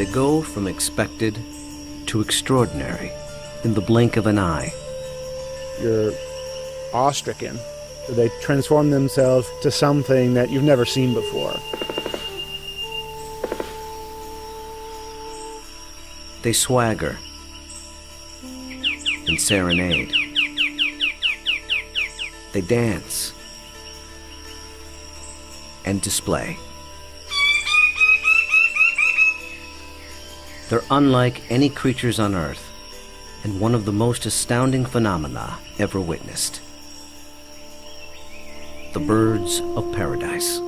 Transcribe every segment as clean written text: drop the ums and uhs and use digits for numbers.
They go from expected to extraordinary in the blink of an eye. You're awe-stricken. They transform themselves to something that you've never seen before. They swagger and serenade. They dance and display. They're unlike any creatures on Earth, and one of the most astounding phenomena ever witnessed. The birds of paradise.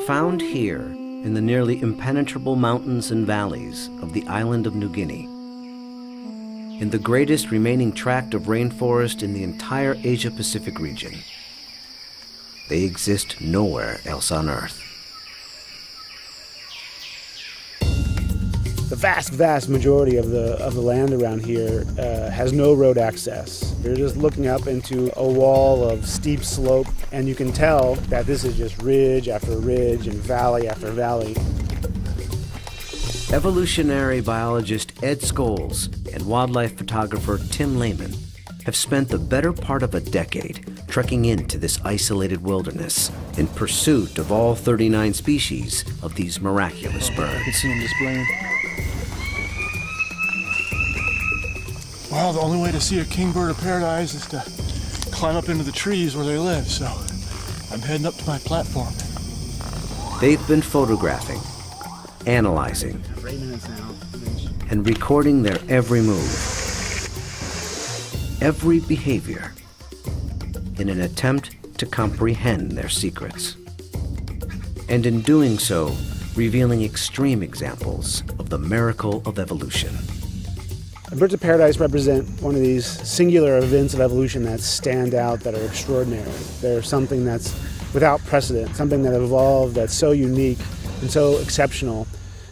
Found here in the nearly impenetrable mountains and valleys of the island of New Guinea, in the greatest remaining tract of rainforest in the entire Asia-Pacific region. They exist nowhere else on Earth. The vast majority of the land around here has no road access. You're just looking up into a wall of steep slope, and you can tell that this is just ridge after ridge and valley after valley. Evolutionary biologist Ed Scholes and wildlife photographer Tim Lehman have spent the better part of a decade trekking into this isolated wilderness in pursuit of all 39 species of these miraculous birds. You can see them displaying. Well, the only way to see a kingbird of paradise is to climb up into the trees where they live, so I'm heading up to my platform. They've been photographing, analyzing, and recording their every move, every behavior, in an attempt to comprehend their secrets. And in doing so, revealing extreme examples of the miracle of evolution. Birds of paradise represent one of these singular events of evolution that stand out, that are extraordinary. They're something that's without precedent, something that evolved that's so unique and so exceptional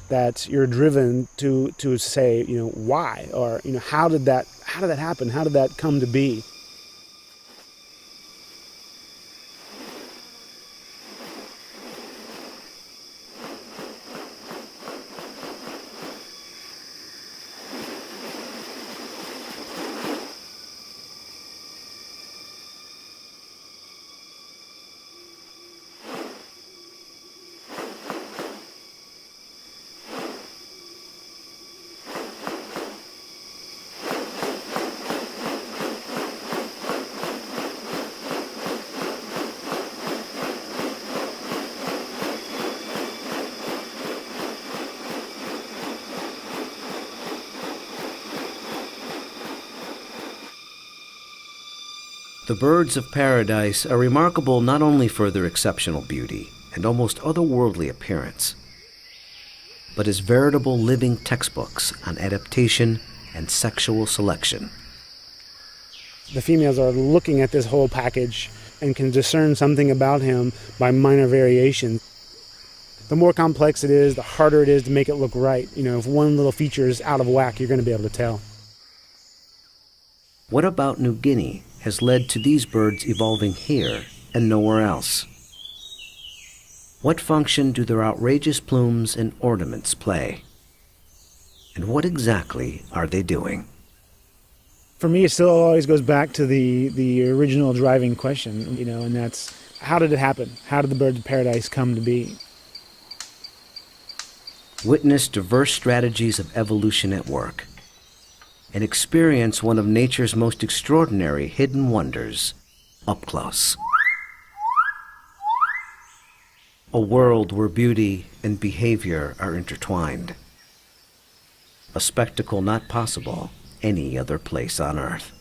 that you're driven to say, why? Or, how did that happen? How did that come to be? The birds of paradise are remarkable not only for their exceptional beauty and almost otherworldly appearance, but as veritable living textbooks on adaptation and sexual selection. The females are looking at this whole package and can discern something about him by minor variation. The more complex it is, the harder it is to make it look right. If one little feature is out of whack, you're going to be able to tell. What about New Guinea has led to these birds evolving here and nowhere else? What function do their outrageous plumes and ornaments play? And what exactly are they doing? For me, it still always goes back to the original driving question, and that's, how did it happen? How did the birds of paradise come to be? Witness diverse strategies of evolution at work, and experience one of nature's most extraordinary hidden wonders up close. A world where beauty and behavior are intertwined. A spectacle not possible any other place on Earth.